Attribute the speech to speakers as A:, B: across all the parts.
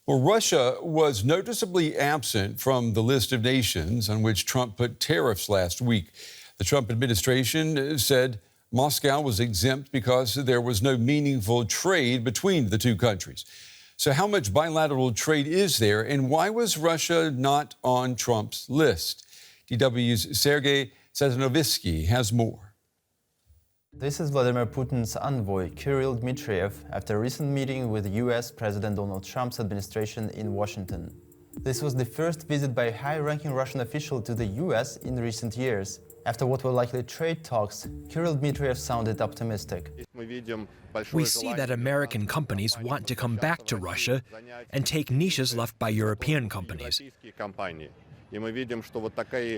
A: Well, Russia was noticeably absent from the list of nations on which Trump put tariffs last week. The Trump administration said Moscow was exempt because there was no meaningful trade between the two countries. So how much bilateral trade is there, and why was Russia not on Trump's list? DW's Sergei Sazanovsky has more.
B: This is Vladimir Putin's envoy, Kirill Dmitriev, after a recent meeting with U.S. President Donald Trump's administration in Washington. This was the first visit by a high-ranking Russian official to the U.S. in recent years. After what were likely trade talks, Kirill Dmitriev sounded optimistic.
C: We see that American companies want to come back to Russia and take niches left by European companies.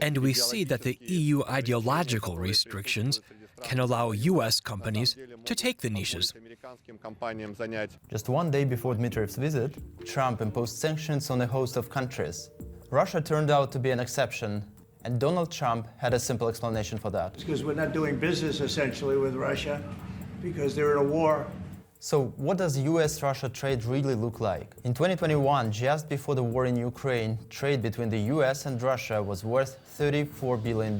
C: And we see that the EU ideological restrictions can allow U.S. companies to take the niches.
B: Just one day before Dmitriev's visit, Trump imposed sanctions on a host of countries. Russia turned out to be an exception, and Donald Trump had a simple explanation for that.
D: Because we're not doing business, essentially, with Russia, because they're in a war.
B: So what does US-Russia trade really look like? In 2021, just before the war in Ukraine, trade between the US and Russia was worth $34 billion.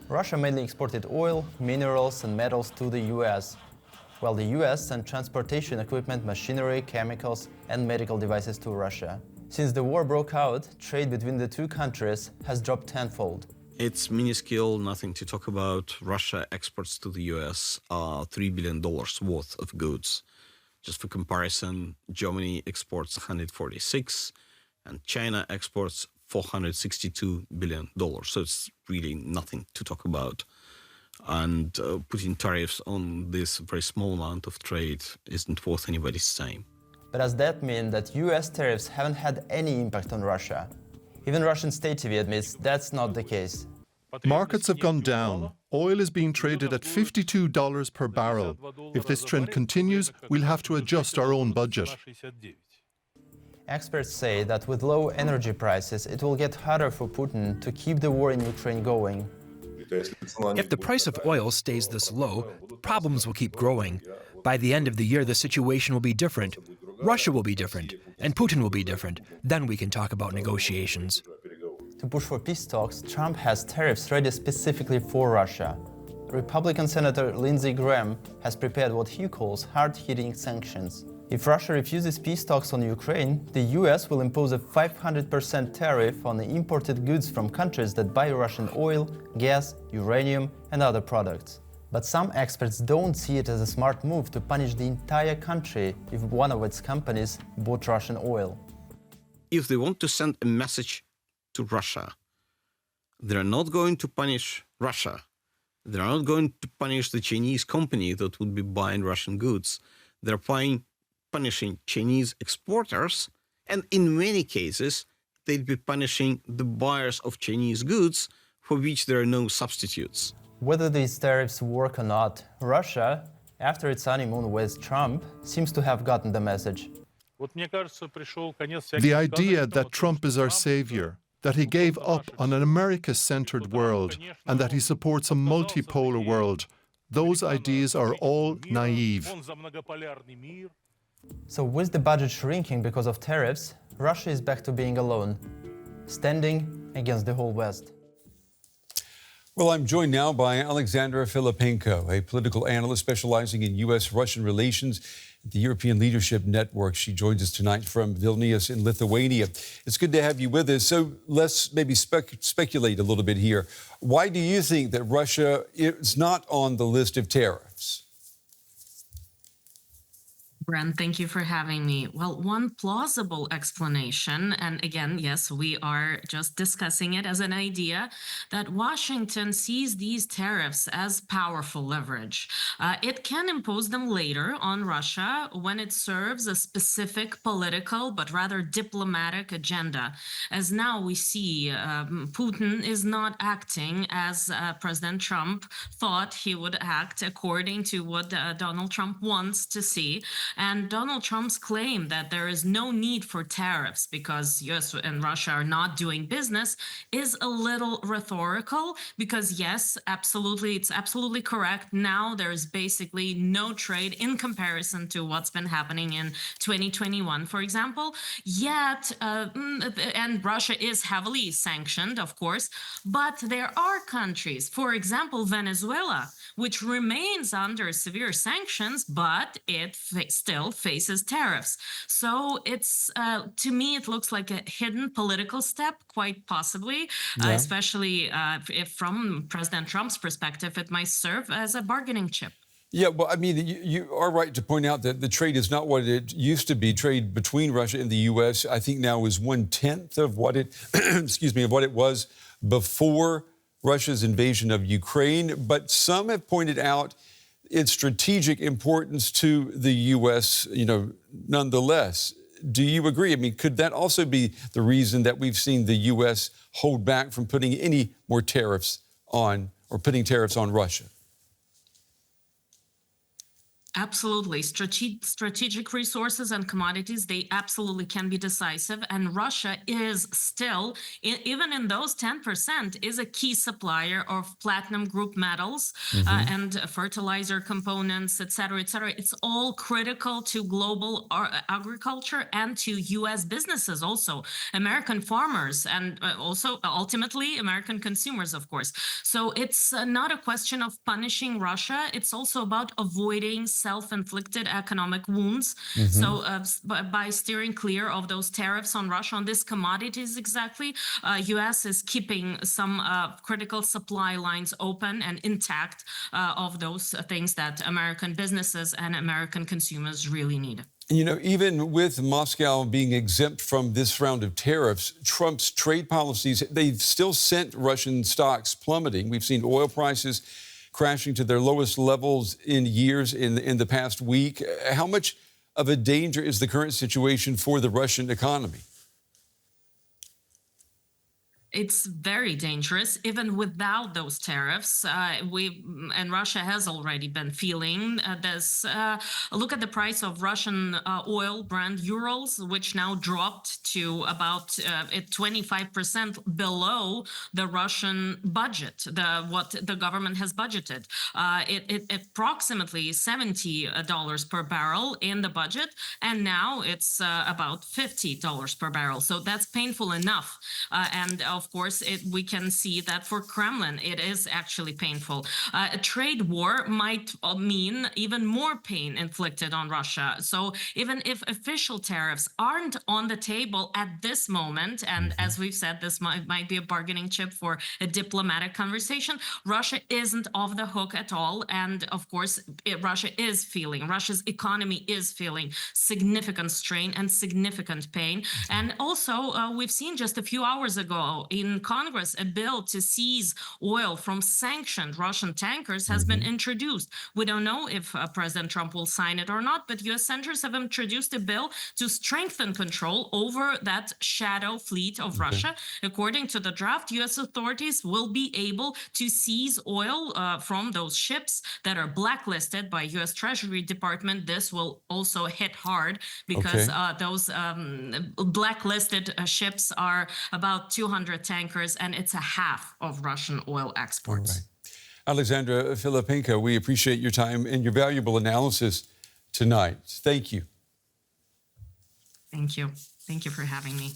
B: Russia mainly exported oil, minerals and metals to the US, while the US sent transportation equipment, machinery, chemicals and medical devices to Russia. Since the war broke out, trade between the two countries has dropped tenfold.
E: It's minuscule, nothing to talk about. Russia exports to the US $3 billion worth of goods. Just for comparison, Germany exports 146 and China exports $462 billion. So it's really nothing to talk about. And putting tariffs on this very small amount of trade isn't worth anybody's time.
B: But does that mean that US tariffs haven't had any impact on Russia? Even Russian state TV admits that's not the case.
F: Markets have gone down. Oil is being traded at $52 per barrel. If this trend continues, we'll have to adjust our own budget.
B: Experts say that with low energy prices, it will get harder for Putin to keep the war in Ukraine going.
C: If the price of oil stays this low, problems will keep growing. By the end of the year, the situation will be different. Russia will be different, and Putin will be different. Then we can talk about negotiations.
B: To push for peace talks, Trump has tariffs ready specifically for Russia. Republican Senator Lindsey Graham has prepared what he calls hard-hitting sanctions. If Russia refuses peace talks on Ukraine, the US will impose a 500% tariff on the imported goods from countries that buy Russian oil, gas, uranium, and other products. But some experts don't see it as a smart move to punish the entire country if one of its companies bought Russian oil.
E: If they want to send a message to Russia, they're not going to punish Russia. They're not going to punish the Chinese company that would be buying Russian goods. They're punishing Chinese exporters, and in many cases, they'd be punishing the buyers of Chinese goods for which there are no substitutes.
B: Whether these tariffs work or not, Russia, after its honeymoon with Trump, seems to have gotten the message.
F: The idea that Trump is our savior, that he gave up on an America-centered world, and that he supports a multipolar world, those ideas are all naive.
B: So with the budget shrinking because of tariffs, Russia is back to being alone, standing against the whole West.
A: Well, I'm joined now by Alexandra Filippenko, a political analyst specializing in U.S.-Russian relations at the European Leadership Network. She joins us tonight from Vilnius in Lithuania. It's good to have you with us. So let's maybe speculate a little bit here. Why do you think that Russia is not on the list of tariffs?
G: Brent, thank you for having me. Well, one plausible explanation, and again, yes, we are just discussing it as an idea, that Washington sees these tariffs as powerful leverage. It can impose them later on Russia when it serves a specific political but rather diplomatic agenda. As now we see, Putin is not acting as President Trump thought he would act according to what Donald Trump wants to see. And Donald Trump's claim that there is no need for tariffs because US and Russia are not doing business is a little rhetorical because, yes, absolutely, it's absolutely correct. Now there's basically no trade in comparison to what's been happening in 2021, for example. Yet, and Russia is heavily sanctioned, of course, but there are countries, for example, Venezuela, which remains under severe sanctions, but it still faces tariffs. So it's, to me, it looks like a hidden political step, quite possibly, especially if from President Trump's perspective, it might serve as a bargaining chip.
A: Yeah, well, I mean, you are right to point out that the trade is not what it used to be. Trade between Russia and the U.S., I think now is 1/10 of what it, excuse me, of what it was before Russia's invasion of Ukraine. But some have pointed out its strategic importance to the U.S., nonetheless. Do you agree? I mean, could that also be the reason that we've seen the U.S. hold back from putting any more tariffs on or putting tariffs on Russia?
G: Absolutely. Strategic resources and commodities, they absolutely can be decisive. And Russia is still, even in those 10%, is a key supplier of platinum group metals and fertilizer components, et cetera, et cetera. It's all critical to global agriculture and to U.S. businesses also, American farmers, and also ultimately American consumers, of course. So it's not a question of punishing Russia. It's also about avoiding self-inflicted economic wounds. So by steering clear of those tariffs on Russia on these commodities exactly, U.S. is keeping some critical supply lines open and intact of those things that American businesses and American consumers really need.
A: Even with Moscow being exempt from this round of tariffs, Trump's trade policies, they've still sent Russian stocks plummeting. We've seen oil prices crashing to their lowest levels in years in the past week. How much of a danger is the current situation for the Russian economy?
G: It's very dangerous, even without those tariffs. And Russia has already been feeling this. Look at the price of Russian oil, Brent Urals, which now dropped to about 25% below the Russian budget, what the government has budgeted. It approximately $70 per barrel in the budget, and now it's about $50 per barrel. So that's painful enough. And of course, we can see that for Kremlin, it is actually painful. A trade war might mean even more pain inflicted on Russia. So even if official tariffs aren't on the table at this moment, and as we've said, this might be a bargaining chip for a diplomatic conversation, Russia isn't off the hook at all. And of course, Russia's economy is feeling significant strain and significant pain. And also, we've seen just a few hours ago in Congress, a bill to seize oil from sanctioned Russian tankers has been introduced. We don't know if President Trump will sign it or not, but U.S. senators have introduced a bill to strengthen control over that shadow fleet of Russia. According to the draft, U.S. authorities will be able to seize oil from those ships that are blacklisted by U.S. Treasury Department. This will also hit hard because those blacklisted ships are about 200 tankers, and it's a half of Russian oil exports.
A: Alexandra Filippenko, we appreciate your time and your valuable analysis tonight. Thank you.
G: Thank you. Thank you for having me.